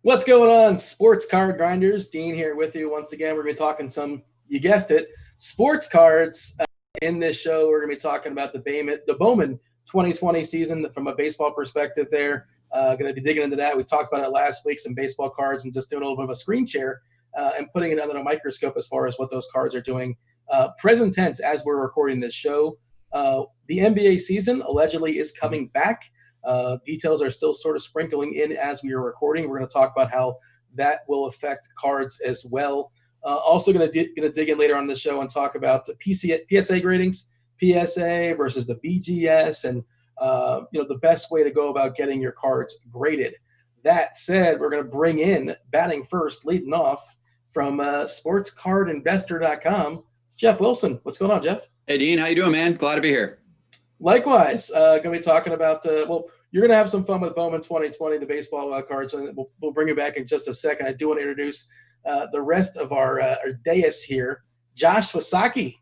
What's going on, sports card grinders? Dean here with you once again. We're going to be talking some, you guessed it, sports cards. In this show, we're going to be talking about the Bowman 2020 season from a baseball perspective there. Going to be digging into that. We talked about it last week, some baseball cards, and just doing a little bit of a screen share and putting it under a microscope as far as what those cards are doing. Present tense as we're recording this show. The NBA season allegedly is coming back. Details are still sort of sprinkling in as we are recording. We're going to talk about how that will affect cards as well. Also going to dig in later on the show and talk about the PSA gradings, PSA versus the BGS, and the best way to go about getting your cards graded. That said, we're going to bring in, batting first, leading off from SportsCardInvestor.com. It's Geoff Wilson. What's going on, Geoff? Hey, Dean. How you doing, man? Glad to be here. Likewise, going to be talking about you're going to have some fun with Bowman 2020, the baseball cards. So we'll bring you back in just a second. I do want to introduce the rest of our dais here. Josh Wysocki,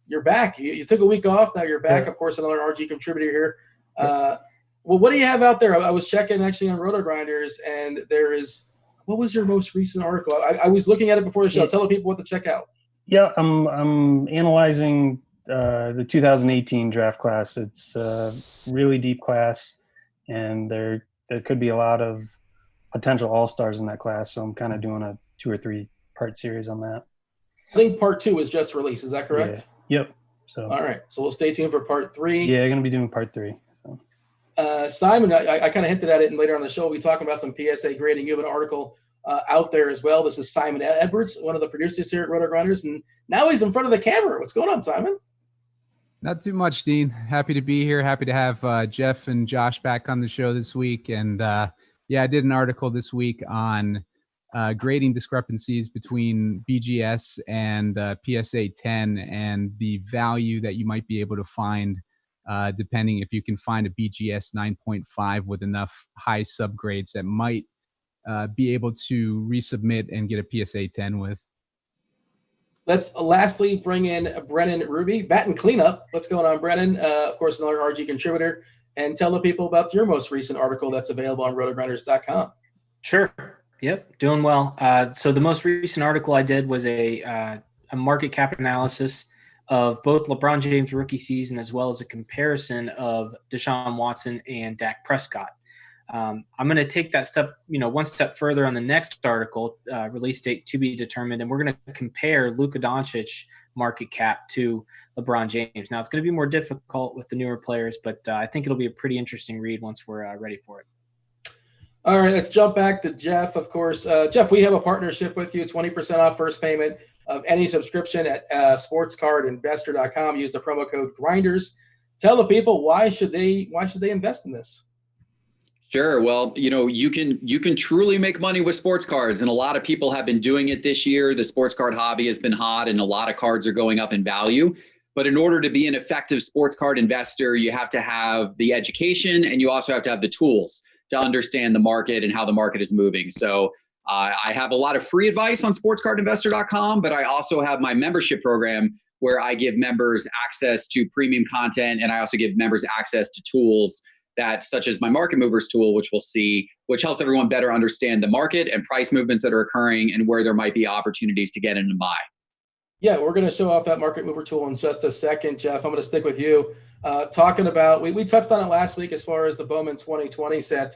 you're back. You took a week off. Now you're back. Of course, another RG contributor here. Well, what do you have out there? I was checking actually on RotoGrinders, and there is – what was your most recent article? I was looking at it before the show. Tell the people what to check out. Yeah, I'm analyzing the 2018 draft class. It's a really deep class, and there could be a lot of potential all-stars in that class. So I'm kind of doing a 2 or 3 part series on that. I think part 2 was just released. Is that correct? Yeah. Yep. So all right. So we'll stay tuned for part 3. Yeah, I'm going to be doing part 3. So. Simon, I kind of hinted at it, and later on the show we'll be talking about some PSA grading. You have an article out there as well. This is Simon Edwards, one of the producers here at RotoGrinders, and now he's in front of the camera. What's going on, Simon? Not too much, Dean. Happy to be here. Happy to have Geoff and Josh back on the show this week. And I did an article this week on grading discrepancies between BGS and PSA 10 and the value that you might be able to find depending if you can find a BGS 9.5 with enough high subgrades that might be able to resubmit and get a PSA 10 with. Let's lastly bring in Brennan Ruby, bat and cleanup. What's going on, Brennan? Of course, another RG contributor. And tell the people about your most recent article that's available on RotoGrinders.com. Sure. Yep, doing well. So the most recent article I did was a market cap analysis of both LeBron James' rookie season as well as a comparison of Deshaun Watson and Dak Prescott. I'm going to take that step, one step further on the next article, release date to be determined, and we're going to compare Luka Doncic market cap to LeBron James. Now, it's going to be more difficult with the newer players, but I think it'll be a pretty interesting read once we're ready for it. All right, let's jump back to Geoff, of course. Geoff, we have a partnership with you, 20% off first payment of any subscription at SportsCardInvestor.com. Use the promo code GRINDERS. Tell the people why should they invest in this? Sure. Well, you can truly make money with sports cards, and a lot of people have been doing it this year. The sports card hobby has been hot, and a lot of cards are going up in value. But in order to be an effective sports card investor, you have to have the education, and you also have to have the tools to understand the market and how the market is moving. So I have a lot of free advice on SportsCardInvestor.com, but I also have my membership program where I give members access to premium content, and I also give members access to tools such as my market movers tool, which we'll see, which helps everyone better understand the market and price movements that are occurring and where there might be opportunities to get in and buy. Yeah, we're going to show off that market mover tool in just a second, Geoff. I'm going to stick with you. Talking about, we touched on it last week as far as the Bowman 2020 set.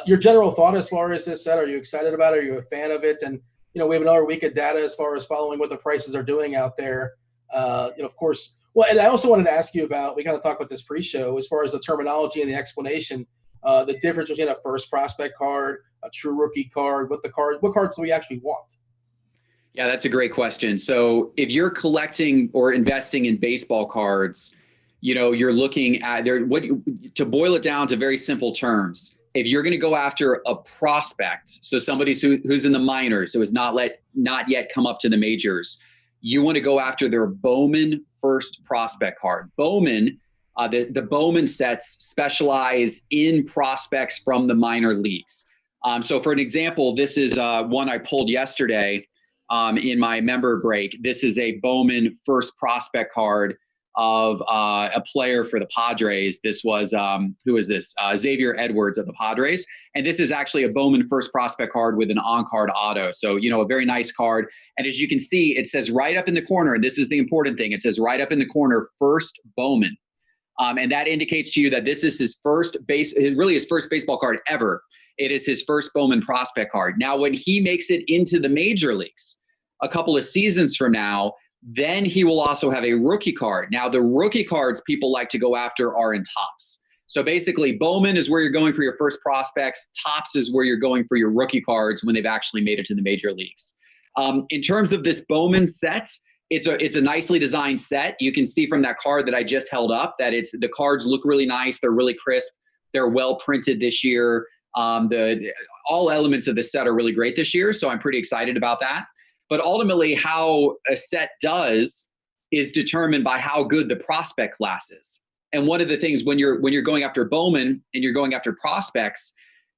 Your general thought as far as this set, are you excited about it? Are you a fan of it? And, we have another week of data as far as following what the prices are doing out there. Of course. Well, and I also wanted to ask you about, we kind of talked about this pre-show, as far as the terminology and the explanation, the difference between a first prospect card, a true rookie card, what cards do we actually want? Yeah, that's a great question. So if you're collecting or investing in baseball cards, you're looking at to boil it down to very simple terms. If you're going to go after a prospect, so somebody who's in the minors, who has not yet come up to the majors, you want to go after their Bowman first prospect card. Bowman, the Bowman sets specialize in prospects from the minor leagues. So for an example, this is one I pulled yesterday in my member break. This is a Bowman first prospect card of a player for the Padres. This was, who is this? Xavier Edwards of the Padres. And this is actually a Bowman first prospect card with an on-card auto. So, a very nice card. And as you can see, it says right up in the corner, and this is the important thing, it says right up in the corner, first Bowman. And that indicates to you that this is his first baseball card ever. It is his first Bowman prospect card. Now, when he makes it into the major leagues a couple of seasons from now, then he will also have a rookie card. Now, the rookie cards people like to go after are in tops. So basically, Bowman is where you're going for your first prospects. Tops is where you're going for your rookie cards when they've actually made it to the major leagues. In terms of this Bowman set, it's a nicely designed set. You can see from that card that I just held up that the cards look really nice. They're really crisp. They're well printed this year. All elements of the set are really great this year, so I'm pretty excited about that. But ultimately, how a set does is determined by how good the prospect class is. And one of the things when you're going after Bowman and you're going after prospects,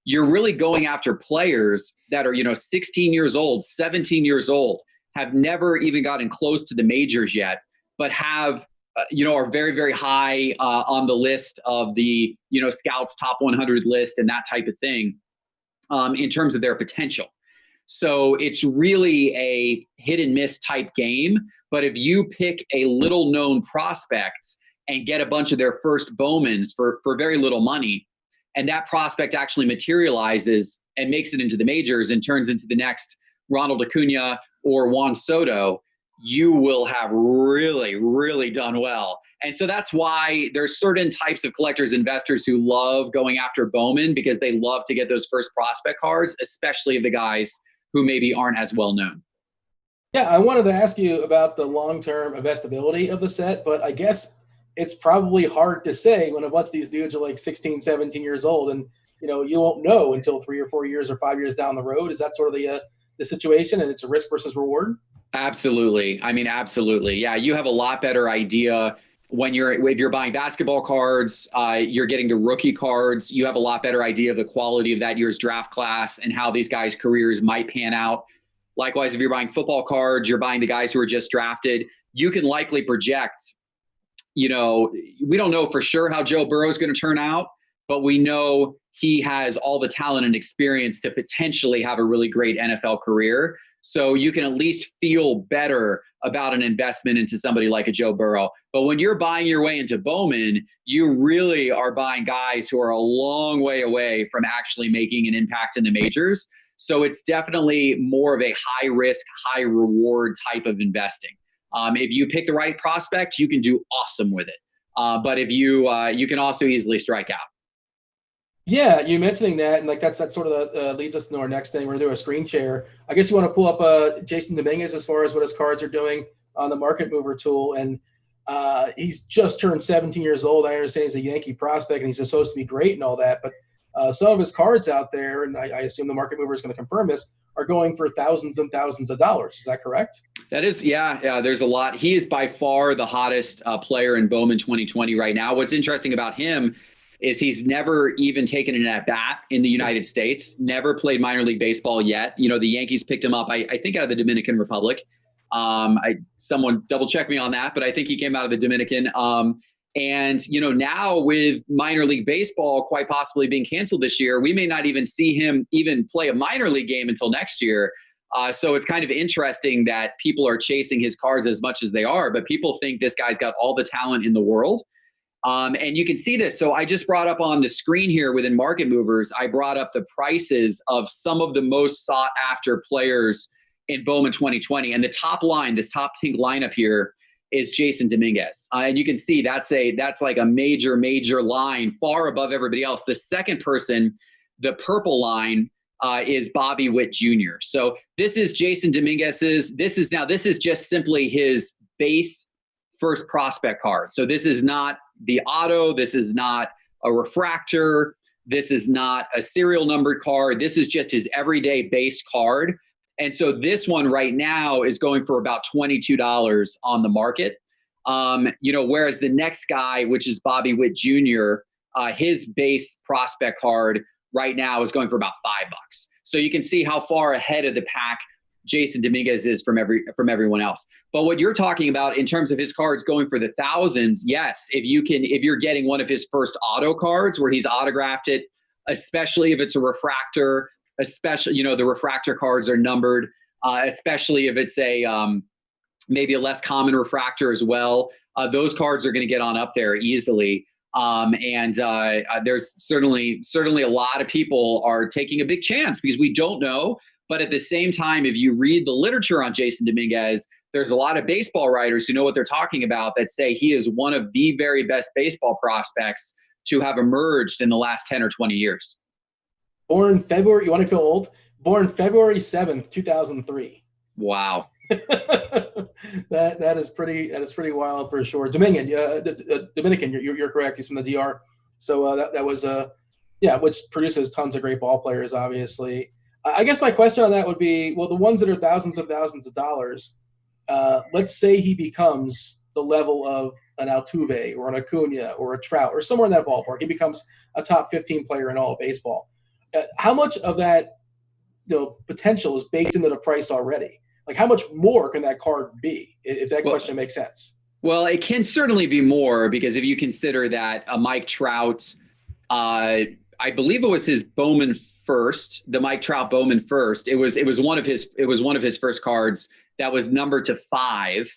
you're really going after players that are 16 years old, 17 years old, have never even gotten close to the majors yet, but have are very, very high on the list of the scouts top 100 list and that type of thing in terms of their potential. So it's really a hit and miss type game. But if you pick a little known prospect and get a bunch of their first Bowmans for very little money, and that prospect actually materializes and makes it into the majors and turns into the next Ronald Acuna or Juan Soto, you will have really, really done well. And so that's why there's certain types of collectors, investors who love going after Bowman because they love to get those first prospect cards, especially the guys who maybe aren't as well known. Yeah, I wanted to ask you about the long-term investability of the set, but I guess it's probably hard to say when a bunch of these dudes are like 16, 17 years old, and you won't know until 3 or 4 years or 5 years down the road. Is that sort of the situation, and it's a risk versus reward? Absolutely. I mean, absolutely. Yeah, you have a lot better idea if you're buying basketball cards, you're getting the rookie cards. You have a lot better idea of the quality of that year's draft class and how these guys' careers might pan out. Likewise, if you're buying football cards, you're buying the guys who are just drafted. You can likely project. We don't know for sure how Joe Burrow is going to turn out, but we know he has all the talent and experience to potentially have a really great NFL career. So you can at least feel better about an investment into somebody like a Joe Burrow. But when you're buying your way into Bowman, you really are buying guys who are a long way away from actually making an impact in the majors. So it's definitely more of a high risk, high reward type of investing. If you pick the right prospect, you can do awesome with it. But if you can also easily strike out. Yeah, you mentioning that, and that sort of leads us to our next thing. We're going to do a screen share. I guess you want to pull up Jason Dominguez as far as what his cards are doing on the market mover tool. And he's just turned 17 years old. I understand he's a Yankee prospect, and he's supposed to be great and all that. But some of his cards out there, and I assume the market mover is going to confirm this, are going for thousands and thousands of dollars. Is that correct? That is, yeah, there's a lot. He is by far the hottest player in Bowman 2020 right now. What's interesting about him is he's never even taken an at-bat in the United States, never played minor league baseball yet. The Yankees picked him up, I think, out of the Dominican Republic. Someone double-check me on that, but I think he came out of the Dominican. And now with minor league baseball quite possibly being canceled this year, we may not even see him even play a minor league game until next year. So it's kind of interesting that people are chasing his cards as much as they are, but people think this guy's got all the talent in the world. And you can see this. So I just brought up on the screen here within Market Movers, I brought up the prices of some of the most sought after players in Bowman 2020. And the top line, this top pink lineup here, is Jason Dominguez. And you can see that's like a major, major line far above everybody else. The second person, the purple line, is Bobby Witt Jr. So this is Jason Dominguez's. This is just simply his base first prospect card. So this is not the auto. This is not a refractor. This is not a serial numbered card. This is just his everyday base card. And so this one right now is going for about $22 on the market. Whereas the next guy, which is Bobby Witt Jr., his base prospect card right now is going for about $5. So you can see how far ahead of the pack Jason Dominguez is from everyone else. But what you're talking about in terms of his cards going for the thousands, yes, if you're getting one of his first auto cards where he's autographed it, especially if it's a refractor, especially, the refractor cards are numbered, especially if it's maybe a less common refractor as well. Those cards are going to get on up there easily. There's certainly a lot of people are taking a big chance because we don't know. But at the same time, if you read the literature on Jason Dominguez, there's a lot of baseball writers who know what they're talking about that say he is one of the very best baseball prospects to have emerged in the last 10 or 20 years. Born February, you want to feel old? Born February 7th, 2003. Wow. that is pretty wild for sure. Dominican, you're correct. He's from the DR. So that was which produces tons of great ball players, obviously. I guess my question on that would be, well, the ones that are thousands of dollars, let's say he becomes the level of an Altuve or an Acuna or a Trout or somewhere in that ballpark. He becomes a top 15 player in all of baseball. How much of that potential is baked into the price already? Like, how much more can that card be, if that question makes sense? Well, it can certainly be more, because if you consider that a Mike Trout, I believe it was his Bowman first, the Mike Trout Bowman first. It was one of his first cards that was numbered to 5.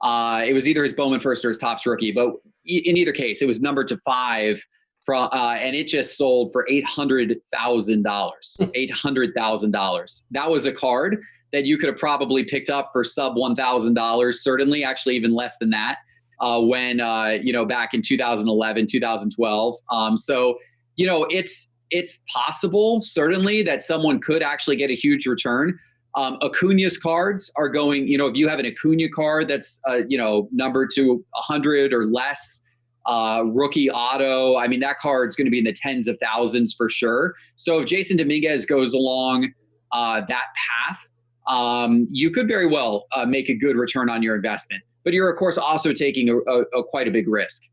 It was either his Bowman first or his Topps rookie, but in either case, it was numbered to 5. And it just sold for $800,000. $800,000. That was a card that you could have probably picked up for sub $1,000, certainly, actually even less than that, when back in 2011, 2012. So it's possible, certainly, that someone could actually get a huge return. Acuna's cards are going, if you have an Acuna card that's numbered to 100 or less, rookie auto, I mean, that card's going to be in the tens of thousands for sure. So if Jason Dominguez goes along that path, you could very well make a good return on your investment. But you're, of course, also taking a quite a big risk.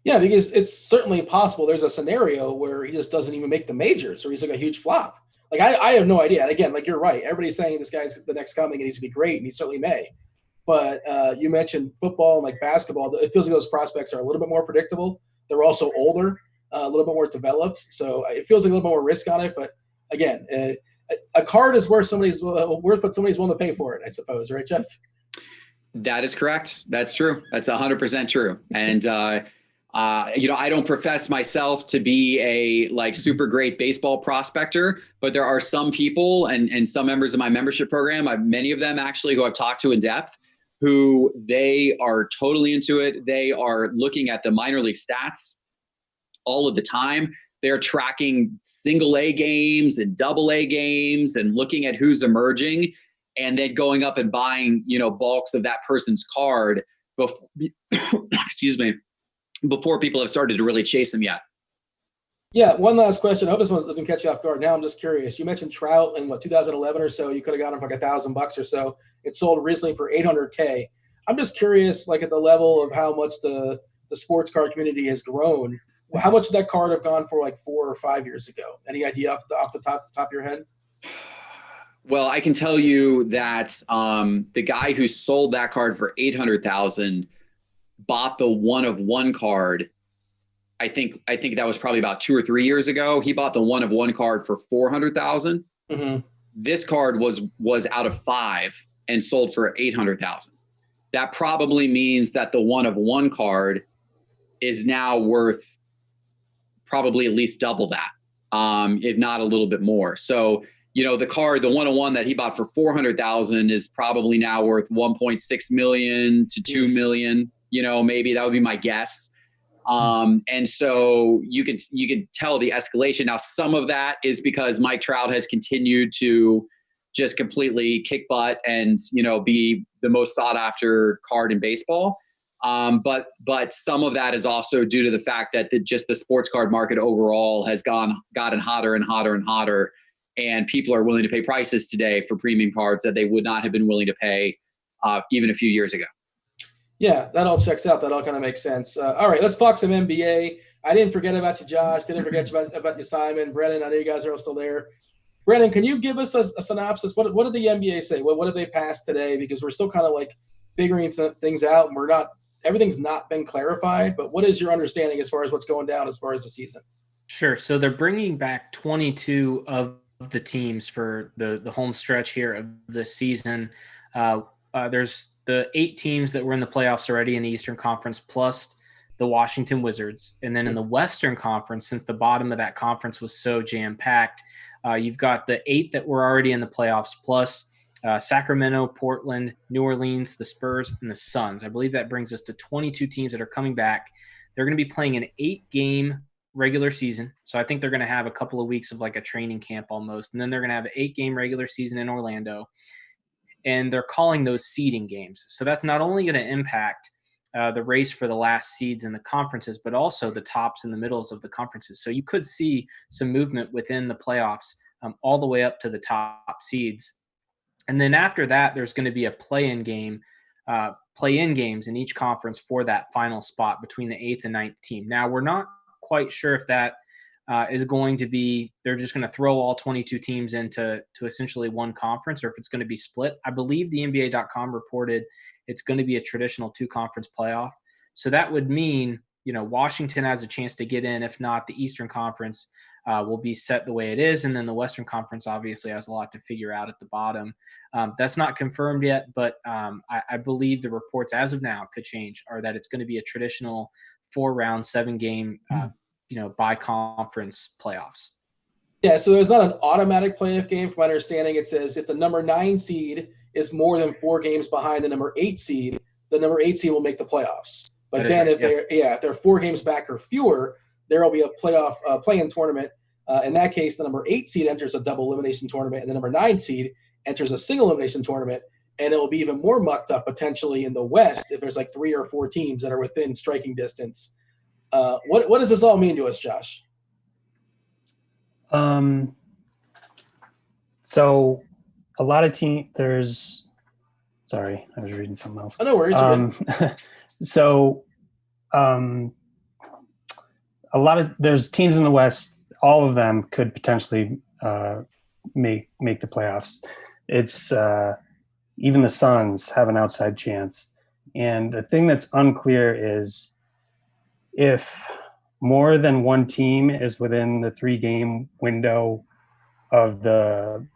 Yeah, because it's certainly possible there's a scenario where he just doesn't even make the majors, or he's like a huge flop. Like, I have no idea. And again, like, you're right. Everybody's saying this guy's the next coming and he's going to be great, and he certainly may. But you mentioned football and like basketball. It feels like those prospects are a little bit more predictable. They're also older, a little bit more developed. So it feels like a little bit more risk on it. But again, a card is worth what somebody's willing to pay for it, I suppose. Right, Geoff? That is correct. That's true. That's 100% true. And, I don't profess myself to be a super great baseball prospector, but there are some people and some members of my membership program, many of them actually, who I've talked to in depth, who they are totally into it. They are looking at the minor league stats all of the time. They're tracking single A games and double A games and looking at who's emerging, and then going up and buying, bulks of that person's card before, excuse me, before people have started to really chase them yet. Yeah, one last question. I hope this one doesn't catch you off guard. Now I'm just curious. You mentioned Trout in 2011 or so. You could have got him for like $1,000 or so. It sold recently for $800K. I'm just curious, like, at the level of how much the sports card community has grown. How much would that card have gone for like 4 or 5 years ago? Any idea off the top of your head? Well, I can tell you that the guy who sold that card for $800,000 bought the one of one card. I think that was probably about 2 or 3 years ago. He bought the one of one card for $400,000. Mm-hmm. This card was out of 5 and sold for $800,000. That probably means that the one of one card is now worth probably at least double that, if not a little bit more. So, the one-on-one that he bought for $400,000 is probably now worth $1.6 million to $2 million. Maybe that would be my guess. And so you could tell the escalation. Now, some of that is because Mike Trout has continued to just completely kick butt and, be the most sought after card in baseball. But some of that is also due to the fact that the sports card market overall has gotten hotter and hotter and hotter. And people are willing to pay prices today for premium cards that they would not have been willing to pay even a few years ago. Yeah, that all checks out. That all kind of makes sense. All right, let's talk some NBA. I didn't forget about you, Josh. Didn't forget about you, Simon. Brennan, I know you guys are all still there. Brennan, can you give us a synopsis? What did the NBA say? What did they pass today? Because we're still kind of like figuring things out, and everything's not been clarified. But what is your understanding as far as what's going down as far as the season? Sure. So they're bringing back 22 of the teams for the home stretch here of the season. There's the 8 teams that were in the playoffs already in the Eastern Conference, plus the Washington Wizards. And then in the Western Conference, since the bottom of that conference was so jam-packed, you've got the 8 that were already in the playoffs, plus Sacramento, Portland, New Orleans, the Spurs, and the Suns. I believe that brings us to 22 teams that are coming back. They're going to be playing an 8-game regular season. So I think they're going to have a couple of weeks of like a training camp almost. And then they're going to have an 8-game regular season in Orlando. And they're calling those seeding games. So that's not only going to impact the race for the last seeds in the conferences, but also the tops and the middles of the conferences. So you could see some movement within the playoffs all the way up to the top seeds. And then after that, there's going to be a play-in games in each conference for that final spot between the 8th and 9th team. Now, we're not quite sure if that is going to be, they're just going to throw all 22 teams into essentially one conference, or if it's going to be split. I believe the NBA.com reported it's going to be a traditional 2-conference playoff. So that would mean, Washington has a chance to get in. If not, the Eastern Conference will be set the way it is. And then the Western Conference obviously has a lot to figure out at the bottom. That's not confirmed yet, but I believe the reports as of now could change, are that it's going to be a traditional 4-round, 7-game, by conference playoffs. Yeah, so there's not an automatic playoff game. From my understanding, it says if the number 9 seed is more than 4 games behind the number 8 seed, the number 8 seed will make the playoffs. But then if they're 4 games back or fewer, there will be a playoff play-in tournament. In that case, the number 8 seed enters a double elimination tournament, and the number 9 seed enters a single elimination tournament. And it will be even more mucked up potentially in the West if there's like 3 or 4 teams that are within striking distance. What does this all mean to us, Josh? So a lot of sorry, I was reading something else. Oh, no worries. So there's teams in the West, all of them could potentially make the playoffs. It's even the Suns have an outside chance. And the thing that's unclear is if more than one team is within the 3-game window of the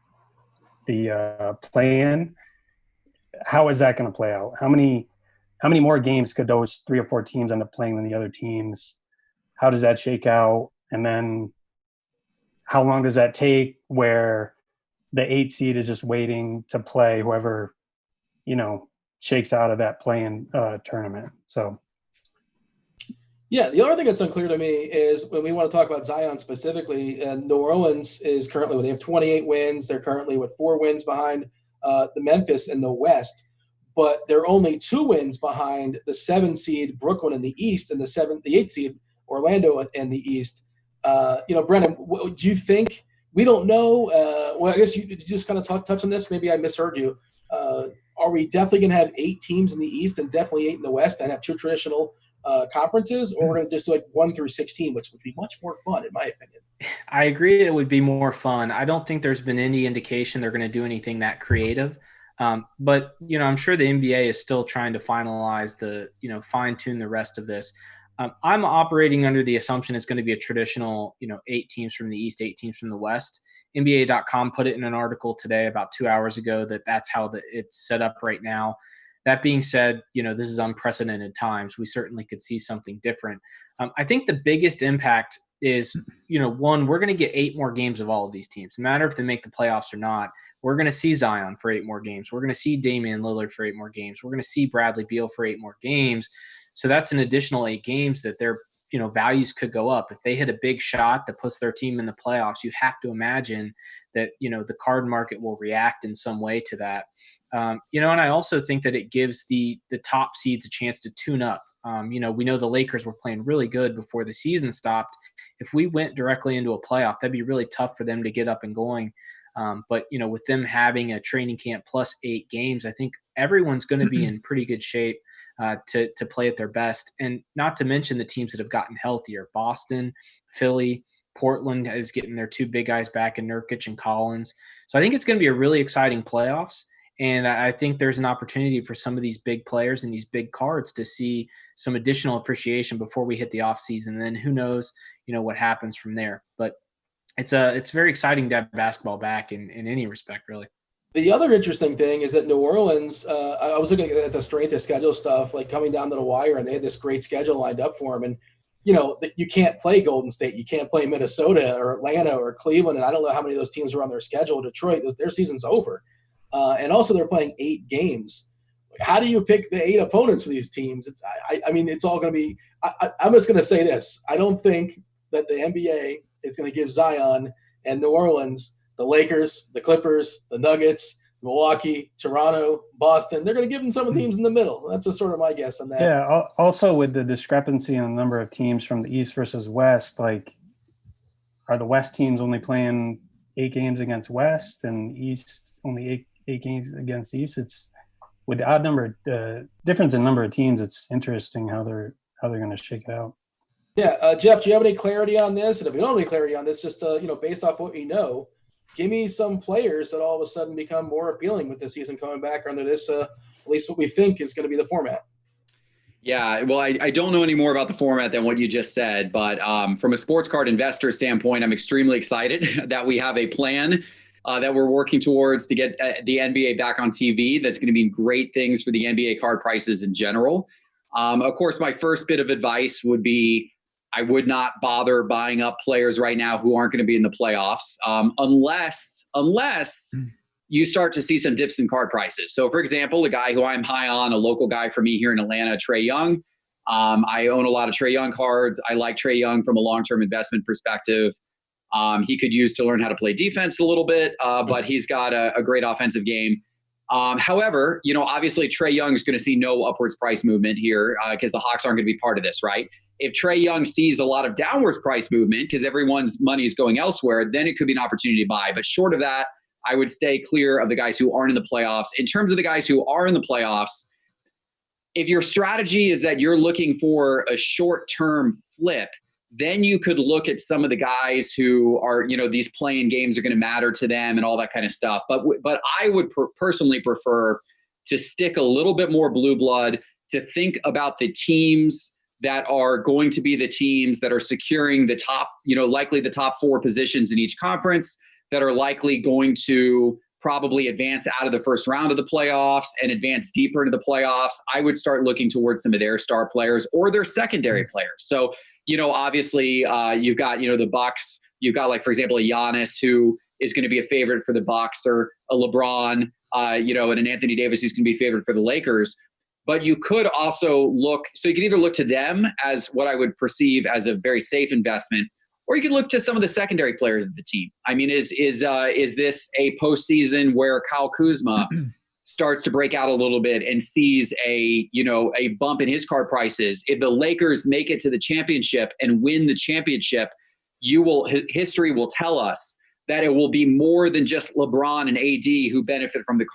play-in, how is that going to play out? How many more games could those 3 or 4 teams end up playing than the other teams? How does that shake out? And then how long does that take where the 8 seed is just waiting to play whoever, shakes out of that play-in tournament? So. Yeah, the other thing that's unclear to me is when we want to talk about Zion specifically, New Orleans is currently, they have 28 wins. They're currently with 4 wins behind the Memphis in the West, but they're only 2 wins behind the 7 seed Brooklyn in the East and the 8 seed Orlando in the East. Brennan, do you think, we don't know, well, I guess you just kind of touch on this. Maybe I misheard you. Are we definitely going to have 8 teams in the East and definitely 8 in the West and have 2 traditional conferences, or we're going to just do like 1 through 16, which would be much more fun, in my opinion? I agree. It would be more fun. I don't think there's been any indication they're going to do anything that creative. But, I'm sure the NBA is still trying to finalize fine tune the rest of this. I'm operating under the assumption it's going to be a traditional, 8 teams from the East, 8 teams from the West. NBA.com put it in an article today about 2 hours ago that's how it's set up right now. That being said, this is unprecedented times. We certainly could see something different. I think the biggest impact is, one, we're going to get 8 more games of all of these teams. No matter if they make the playoffs or not, we're going to see Zion for 8 more games. We're going to see Damian Lillard for 8 more games. We're going to see Bradley Beal for 8 more games. So that's an additional 8 games that their, values could go up. If they hit a big shot that puts their team in the playoffs, you have to imagine that, the card market will react in some way to that. And I also think that it gives the top seeds a chance to tune up. We know the Lakers were playing really good before the season stopped. If we went directly into a playoff, that'd be really tough for them to get up and going. But with them having a training camp plus 8 games, I think everyone's going to be in pretty good shape to play at their best. And not to mention the teams that have gotten healthier: Boston, Philly, Portland is getting their two big guys back in Nurkic and Collins. So I think it's going to be a really exciting playoffs. And I think there's an opportunity for some of these big players and these big cards to see some additional appreciation before we hit the offseason. And then who knows, what happens from there. But it's very exciting to have basketball back in any respect, really. The other interesting thing is that New Orleans, I was looking at the strength of schedule stuff, like coming down to the wire, and they had this great schedule lined up for them. And, you can't play Golden State. You can't play Minnesota or Atlanta or Cleveland. And I don't know how many of those teams are on their schedule. Detroit, their season's over. And also they're playing 8 games. How do you pick the 8 opponents for these teams? It's all going to be – I'm just going to say this. I don't think that the NBA is going to give Zion and New Orleans the Lakers, the Clippers, the Nuggets, Milwaukee, Toronto, Boston. They're going to give them some of the teams in the middle. That's a sort of my guess on that. Yeah, also with the discrepancy in the number of teams from the East versus West, like are the West teams only playing 8 games against West and East only 8 games against East? It's with the odd number, difference in number of teams. It's interesting how they're going to shake it out. Yeah, Geoff, do you have any clarity on this? And if you don't have any clarity on this, just based off what you know, give me some players that all of a sudden become more appealing with the season coming back under this, at least what we think is going to be the format. Yeah, well, I don't know any more about the format than what you just said, but from a sports card investor standpoint, I'm extremely excited that we have a plan that we're working towards to get the NBA back on TV. That's going to mean great things for the NBA card prices in general. Of course, my first bit of advice would be I would not bother buying up players right now who aren't going to be in the playoffs unless you start to see some dips in card prices. So, for example, the guy who I'm high on, a local guy for me here in Atlanta, Trey Young. I own a lot of Trey Young cards. I like Trey Young from a long-term investment perspective. He could use to learn how to play defense a little bit, but he's got a great offensive game. However, obviously Trey Young is going to see no upwards price movement here because the Hawks aren't going to be part of this, right? If Trey Young sees a lot of downwards price movement because everyone's money is going elsewhere, then it could be an opportunity to buy. But short of that, I would stay clear of the guys who aren't in the playoffs. In terms of the guys who are in the playoffs, if your strategy is that you're looking for a short-term flip, then you could look at some of the guys who are, these playing games are going to matter to them and all that kind of stuff. But I would personally prefer to stick a little bit more blue blood, to think about the teams that are going to be the teams that are securing the top, likely the top 4 positions in each conference, that are likely going to probably advance out of the first round of the playoffs and advance deeper into the playoffs. I would start looking towards some of their star players or their secondary players. So, obviously you've got, the Bucks, you've got like, for example, a Giannis who is going to be a favorite for the Bucks, or a LeBron, and an Anthony Davis who's going to be favored for the Lakers. But you could also look, so you can either look to them as what I would perceive as a very safe investment, or you can look to some of the secondary players of the team. I mean, is this a postseason where Kyle Kuzma starts to break out a little bit and sees a bump in his card prices? If the Lakers make it to the championship and win the championship, history will tell us that it will be more than just LeBron and AD who benefit from their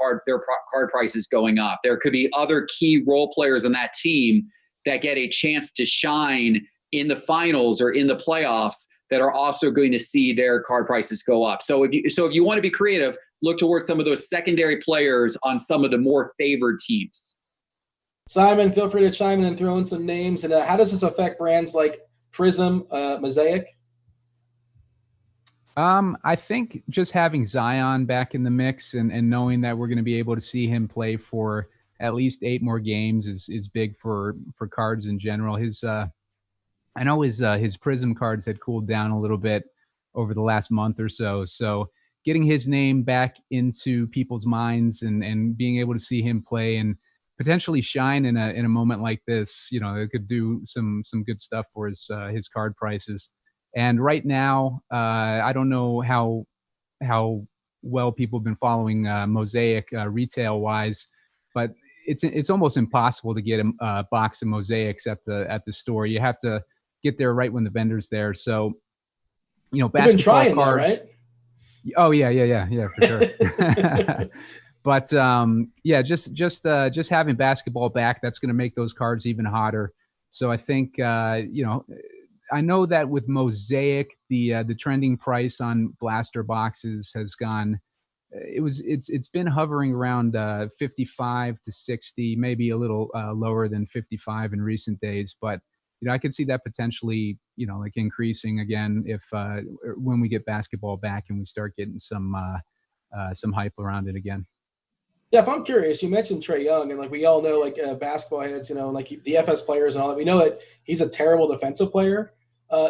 card prices going up. There could be other key role players on that team that get a chance to shine in the finals or in the playoffs that are also going to see their card prices go up. So if you want to be creative, look towards some of those secondary players on some of the more favored teams. Simon, feel free to chime in and throw in some names. And how does this affect brands like Prism, Mosaic? I think just having Zion back in the mix and knowing that we're going to be able to see him play for at least 8 more games is big for cards in general. I know his Prism cards had cooled down a little bit over the last month or so. So getting his name back into people's minds and being able to see him play and potentially shine in a moment like this, it could do some good stuff for his card prices. And right now, I don't know how well people have been following Mosaic retail wise, but it's almost impossible to get a box of Mosaics at the store. You have to get there right when the vendor's there. So, basketball cards. That, right? Oh yeah, for sure. But just having basketball back, that's going to make those cards even hotter. So I think I know that with Mosaic, the trending price on blaster boxes has gone. It's been hovering around 55 to 60, maybe a little lower than 55 in recent days. But I could see that potentially, like increasing again if when we get basketball back and we start getting some hype around it again. Yeah, if I'm curious, you mentioned Trey Young, and like we all know, like basketball heads, like the FS players and all that. We know that he's a terrible defensive player.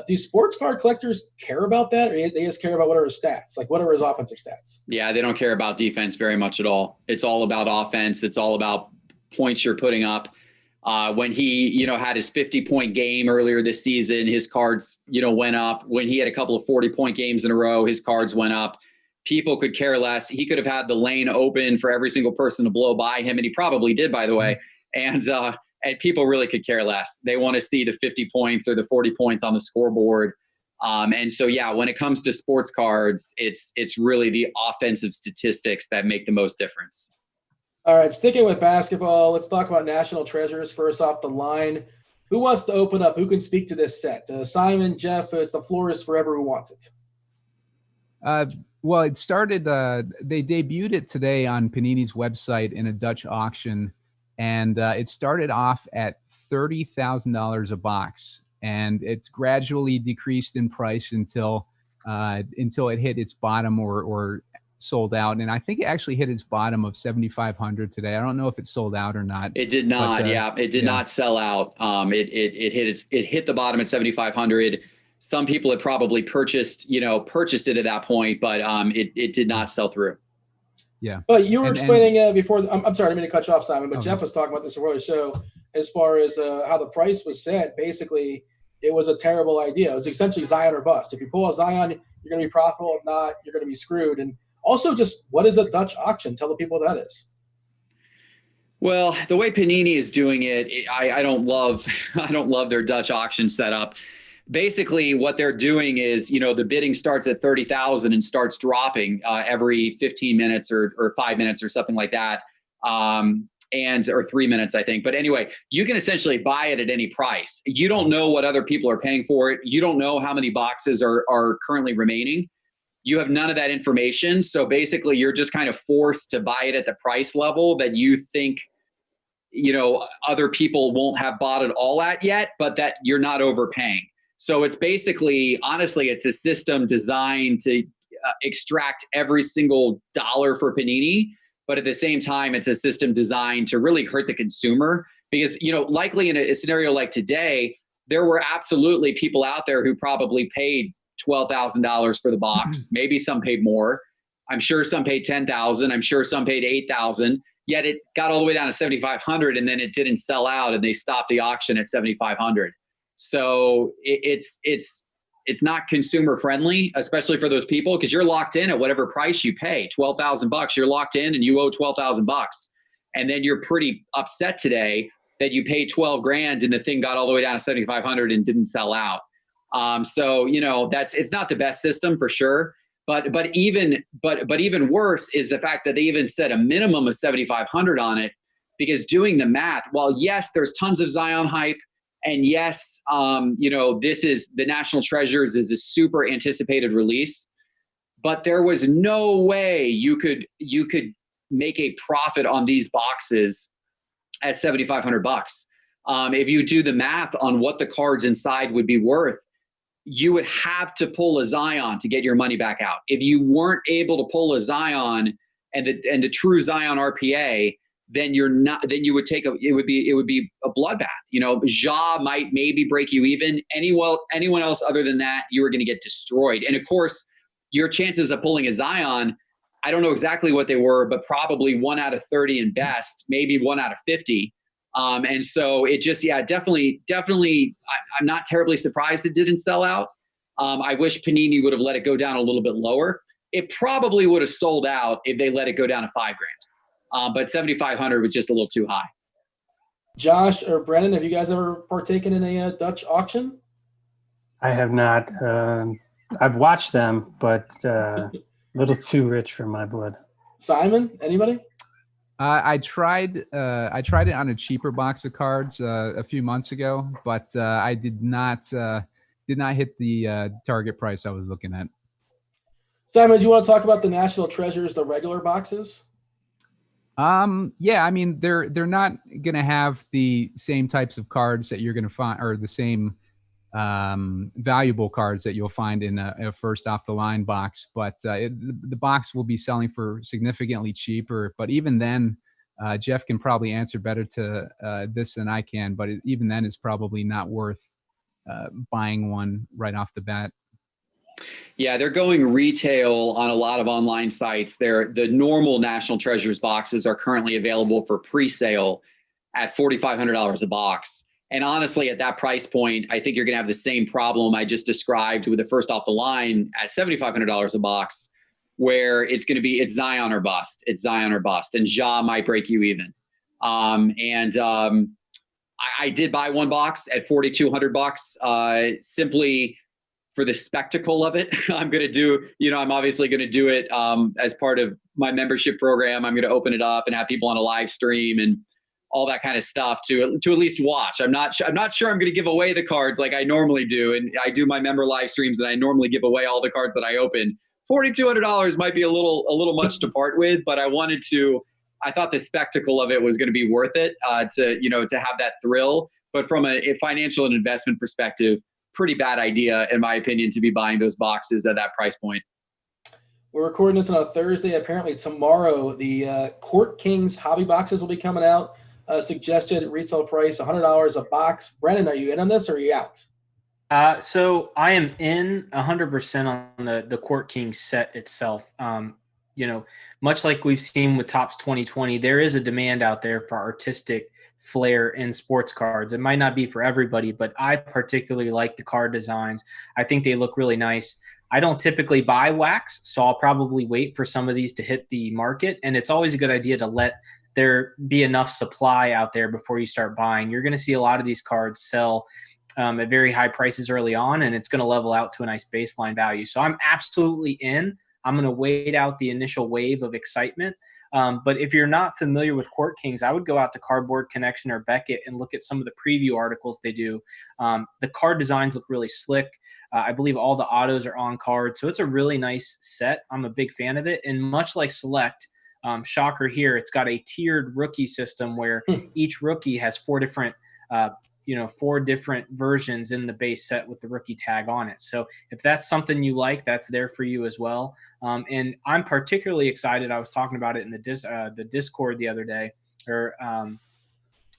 Do sports card collectors care about that, or they just care about what are his stats? Like, what are his offensive stats? Yeah, they don't care about defense very much at all. It's all about offense. It's all about points you're putting up. When he, had his 50-point game earlier this season, his cards, went up. When he had a couple of 40-point games in a row, his cards went up. People could care less. He could have had the lane open for every single person to blow by him, and he probably did, by the way. And people really could care less. They want to see the 50 points or the 40 points on the scoreboard. And so, yeah, when it comes to sports cards, it's really the offensive statistics that make the most difference. All right, sticking with basketball, let's talk about National Treasures first off the line. Who wants to open up? Who can speak to this set? Simon, Geoff, the floor is forever who wants it. Well, it started, they debuted it today on Panini's website in a Dutch auction, and it started off at $30,000 a box, and it's gradually decreased in price until it hit its bottom or sold out. And I think it actually hit its bottom of 7,500 today. I don't know if it sold out or not. It did not. But, it did not sell out. It hit the bottom at 7,500. Some people had probably purchased it at that point, but it did not sell through. Yeah. But you were explaining before. I'm sorry, I didn't mean to cut you off, Simon. But Geoff was talking about this before the show, as far as how the price was set. Basically, it was a terrible idea. It was essentially Zion or bust. If you pull a Zion, you're going to be profitable. If not, you're going to be screwed. And also, just what is a Dutch auction? Tell the people what that is. Well, the way Panini is doing it, I don't love their Dutch auction setup. Basically, what they're doing is, the bidding starts at 30,000 and starts dropping every 15 minutes or 5 minutes or something like that, or 3 minutes, I think. But anyway, you can essentially buy it at any price. You don't know what other people are paying for it. You don't know how many boxes are currently remaining. You have none of that information. So basically, you're just kind of forced to buy it at the price level that you think, other people won't have bought it all at yet, but that you're not overpaying. So it's basically, honestly, it's a system designed to extract every single dollar for Panini. But at the same time, it's a system designed to really hurt the consumer because, likely in a scenario like today, there were absolutely people out there who probably paid $12,000 for the box. Maybe some paid more. I'm sure some paid $10,000. I'm sure some paid $8,000. Yet it got all the way down to $7,500, and then it didn't sell out, and they stopped the auction at $7,500. So it's not consumer friendly, especially for those people, because you're locked in at whatever price you pay. $12,000, you're locked in and you owe $12,000. And then you're pretty upset today that you paid $12,000 and the thing got all the way down to $7,500 and didn't sell out. So it's not the best system for sure. But even worse is the fact that they even set a minimum of 7,500 on it, because doing the math, while yes, there's tons of Zion hype. And yes, this is the National Treasures is a super anticipated release, but there was no way you could make a profit on these boxes at $7,500. If you do the math on what the cards inside would be worth, you would have to pull a Zion to get your money back out. If you weren't able to pull a Zion and the true Zion RPA, then it would be a bloodbath. Ja might maybe break you even. Anyone else other than that, you were going to get destroyed. And of course, your chances of pulling a Zion, I don't know exactly what they were, but probably 1 out of 30 and best, maybe 1 out of 50. And so it just, definitely, I'm not terribly surprised it didn't sell out. I wish Panini would have let it go down a little bit lower. It probably would have sold out if they let it go down to $5,000. But 7,500 was just a little too high. Josh or Brennan, have you guys ever partaken in a Dutch auction? I have not. I've watched them, but a little too rich for my blood. Simon, anybody? I tried it on a cheaper box of cards a few months ago, but I did not did not hit the target price I was looking at. Simon, do you want to talk about the National Treasures, the regular boxes? Yeah, I mean, they're not going to have the same types of cards that you're going to find, or the same valuable cards that you'll find in a first off the line box, but the box will be selling for significantly cheaper. But even then, Geoff can probably answer better to this than I can, but even then it's probably not worth buying one right off the bat. Yeah, they're going retail on a lot of online sites. The normal National Treasures boxes are currently available for pre-sale at $4,500 a box. And honestly, at that price point, I think you're going to have the same problem I just described with the first off the line at $7,500 a box, where it's going to be, it's Zion or bust. It's Zion or bust. And Ja might break you even. I did buy one box at $4,200 simply for the spectacle of it. I'm going to do, I'm obviously going to do it as part of my membership program. I'm going to open it up and have people on a live stream and all that kind of stuff to at least watch. I'm not sure I'm going to give away the cards like I normally do. And I do my member live streams and I normally give away all the cards that I open. $4,200 might be a little much to part with, but I thought the spectacle of it was going to be worth it to have that thrill. But from a financial and investment perspective, pretty bad idea, in my opinion, to be buying those boxes at that price point. We're recording this on a Thursday. Apparently tomorrow, the Court Kings hobby boxes will be coming out. Suggested retail price, $100 a box. Brennan, are you in on this or are you out? So I am in 100% on the Court Kings set itself. Much like we've seen with Topps 2020, there is a demand out there for artistic flair in sports cards. It might not be for everybody, but I particularly like the card designs. I think they look really nice. I don't typically buy wax, so I'll probably wait for some of these to hit the market. And it's always a good idea to let there be enough supply out there before you start buying. You're going to see a lot of these cards sell at very high prices early on, and it's going to level out to a nice baseline value. So I'm absolutely in. I'm going to wait out the initial wave of excitement. But if you're not familiar with Court Kings, I would go out to Cardboard Connection or Beckett and look at some of the preview articles they do. The card designs look really slick. I believe all the autos are on card. So it's a really nice set. I'm a big fan of it. And much like Select, shocker here, it's got a tiered rookie system where each rookie has four different versions in the base set with the rookie tag on it. So if that's something you like, that's there for you as well. And I'm particularly excited. I was talking about it in the Discord the other day, or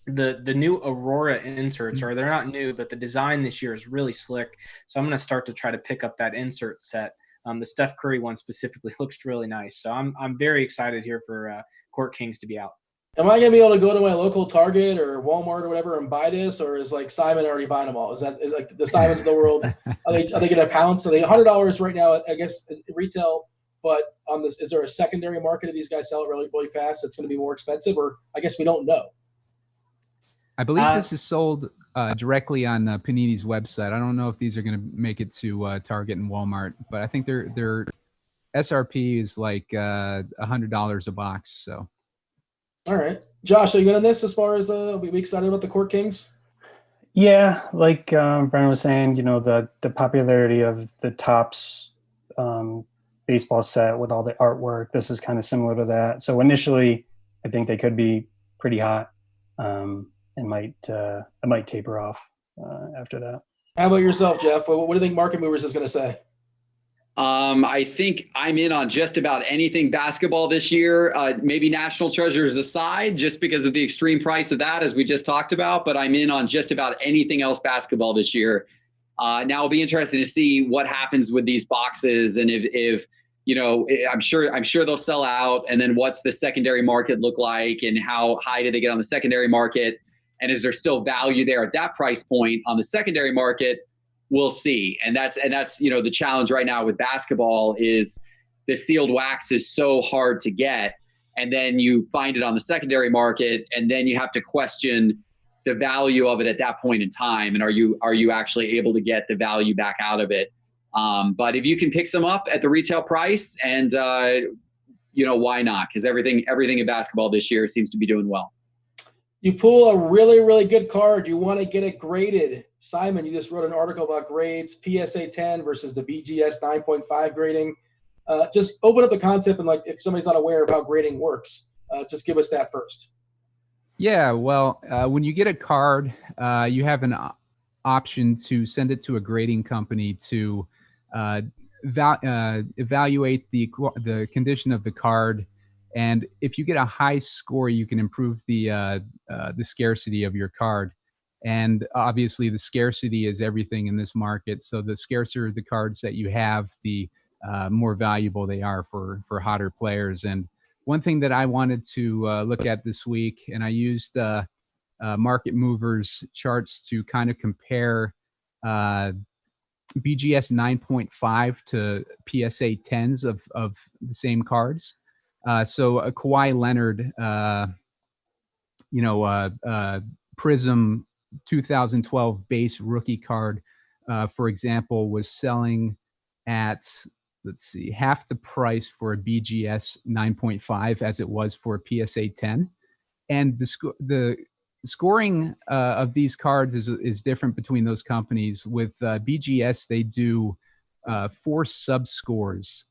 the new Aurora inserts, or they're not new, but the design this year is really slick. So I'm going to start to try to pick up that insert set. The Steph Curry one specifically looks really nice. So I'm very excited here for Court Kings to be out. Am I going to be able to go to my local Target or Walmart or whatever and buy this, or is like Simon already buying them all? Is like the Simons of the world? Are they going to pounce? So they $100 right now, I guess, retail. But on this, is there a secondary market if these guys sell it really, really fast? It's going to be more expensive, or I guess we don't know. I believe this is sold directly on Panini's website. I don't know if these are going to make it to Target and Walmart, but I think their SRP is like $100 a box. So. All right. Josh, are you good on this as far as we excited about the Court Kings? Yeah, like Brennan was saying, the popularity of the Topps baseball set with all the artwork, this is kind of similar to that. So initially, I think they could be pretty hot and might taper off after that. How about yourself, Geoff? What do you think Market Movers is going to say? I think I'm in on just about anything basketball this year, maybe National Treasures aside, just because of the extreme price of that, as we just talked about, but I'm in on just about anything else basketball this year. Now it'll be interesting to see what happens with these boxes, and if I'm sure they'll sell out, and then what's the secondary market look like, and how high do they get on the secondary market, and is there still value there at that price point on the secondary market? We'll see. And that's the challenge right now with basketball is the sealed wax is so hard to get. And then you find it on the secondary market, and then you have to question the value of it at that point in time. And are you actually able to get the value back out of it? But if you can pick some up at the retail price, and why not? Because everything in basketball this year seems to be doing well. You pull a really, really good card. You want to get it graded. Simon, you just wrote an article about grades, PSA 10 versus the BGS 9.5 grading. Just open up the concept, and like if somebody's not aware of how grading works, just give us that first. Yeah, well, when you get a card, you have an option to send it to a grading company to evaluate the condition of the card, and if you get a high score, you can improve the scarcity of your card. And obviously, the scarcity is everything in this market. So the scarcer the cards that you have, the more valuable they are for hotter players. And one thing that I wanted to look at this week, and I used Market Movers charts to kind of compare BGS 9.5 to PSA 10s of the same cards. So a Kawhi Leonard, Prism 2012 base rookie card, for example, was selling at, let's see, half the price for a BGS 9.5 as it was for a PSA 10. And the scoring of these cards is different between those companies. With BGS, they do 4 sub-scores,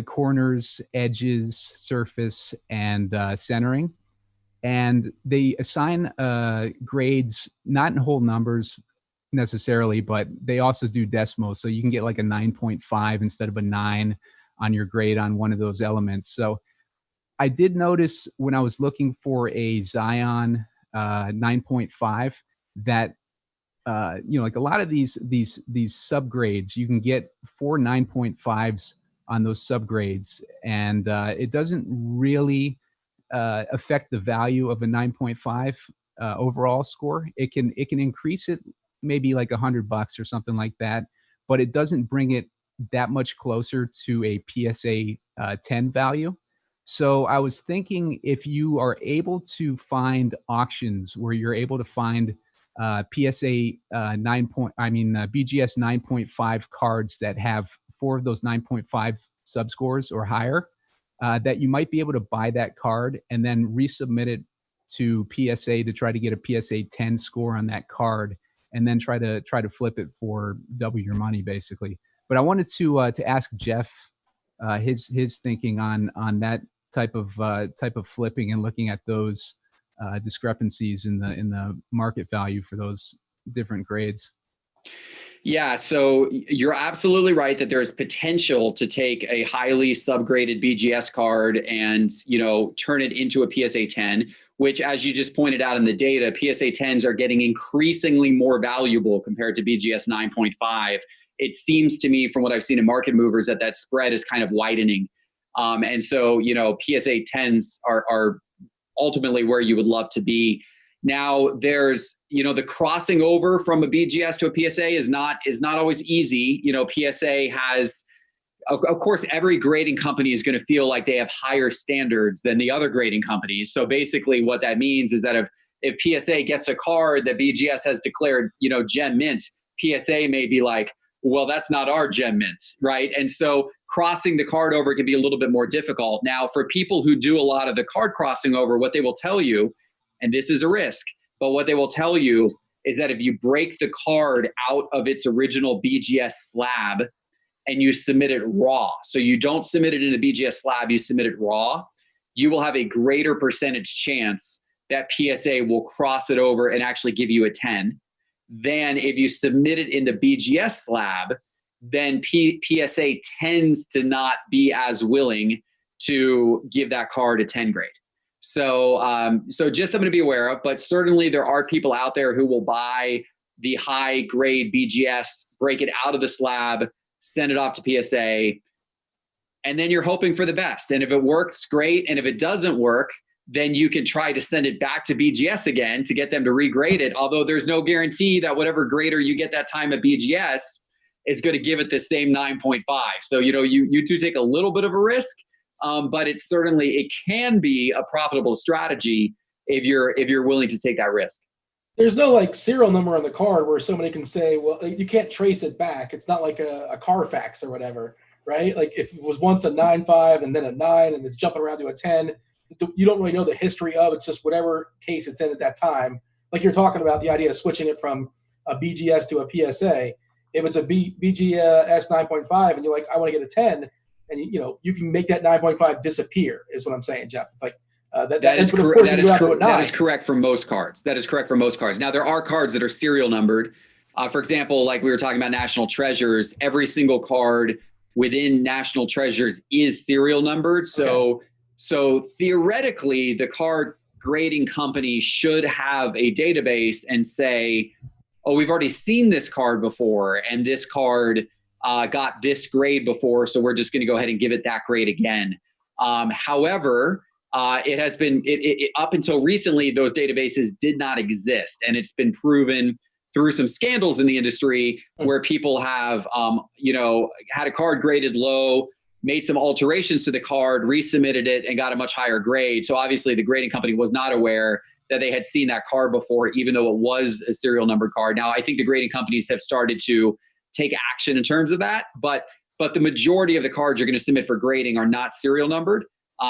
corners, edges, surface, and centering. And they assign grades, not in whole numbers necessarily, but they also do decimals. So you can get like a 9.5 instead of a 9 on your grade on one of those elements. So I did notice when I was looking for a Zion 9.5 that like a lot of these subgrades, you can get 4 9.5s on those subgrades, and it doesn't really affect the value of a 9.5 overall score. It can increase it maybe like $100 or something like that, but it doesn't bring it that much closer to a PSA 10 value. So I was thinking, if you are able to find auctions where you're able to find BGS 9.5 cards that have 4 of those 9.5 subscores or higher, that you might be able to buy that card and then resubmit it to PSA to try to get a PSA 10 score on that card, and then try to flip it for double your money, basically. But I wanted to ask Geoff his thinking on that type of flipping and looking at those discrepancies in the market value for those different grades. Yeah, so you're absolutely right that there's potential to take a highly subgraded BGS card and, turn it into a PSA 10, which, as you just pointed out in the data, PSA 10s are getting increasingly more valuable compared to BGS 9.5. It seems to me, from what I've seen in Market Movers, that spread is kind of widening. And so, PSA 10s are ultimately where you would love to be. Now, there's, the crossing over from a BGS to a PSA is not always easy. PSA has, of course, every grading company is going to feel like they have higher standards than the other grading companies. So basically what that means is that if PSA gets a card that BGS has declared, gem mint, PSA may be like, well, that's not our gem mint, right? And so crossing the card over can be a little bit more difficult. Now, for people who do a lot of the card crossing over, what they will tell you, and this is a risk, but what they will tell you is that if you break the card out of its original BGS slab and you submit it raw, so you don't submit it in a BGS slab, you submit it raw, you will have a greater percentage chance that PSA will cross it over and actually give you a 10 than if you submit it in the BGS slab. Then PSA tends to not be as willing to give that card a 10 grade. So just something to be aware of, but certainly there are people out there who will buy the high grade BGS, break it out of the slab, send it off to PSA, and then you're hoping for the best. And if it works, great. And if it doesn't work, then you can try to send it back to BGS again to get them to regrade it. Although there's no guarantee that whatever grader you get that time at BGS is going to give it the same 9.5. So, you do take a little bit of a risk. But it can be a profitable strategy if you're willing to take that risk. There's no serial number on the card where somebody can say, well, you can't trace it back. It's not like a Carfax or whatever, right? Like if it was once a 9.5 and then a 9 and it's jumping around to a 10, you don't really know the history of it. It's just whatever case it's in at that time. Like you're talking about the idea of switching it from a BGS to a PSA. If it's a BGS 9.5 and you're like, I want to get a 10, and you can make that 9.5 disappear, is what I'm saying, Geoff. It's like that is correct for most cards. That is correct for most cards. Now, there are cards that are serial numbered. For example, like we were talking about National Treasures, every single card within National Treasures is serial numbered. So theoretically, the card grading company should have a database and say, oh, we've already seen this card before, and this card got this grade before, so we're just going to go ahead and give it that grade again. However, it has been up until recently, those databases did not exist, and it's been proven through some scandals in the industry where people have, had a card graded low, made some alterations to the card, resubmitted it, and got a much higher grade. So obviously the grading company was not aware that they had seen that card before, even though it was a serial numbered card. Now, I think the grading companies have started to take action in terms of that, but the majority of the cards you're going to submit for grading are not serial numbered.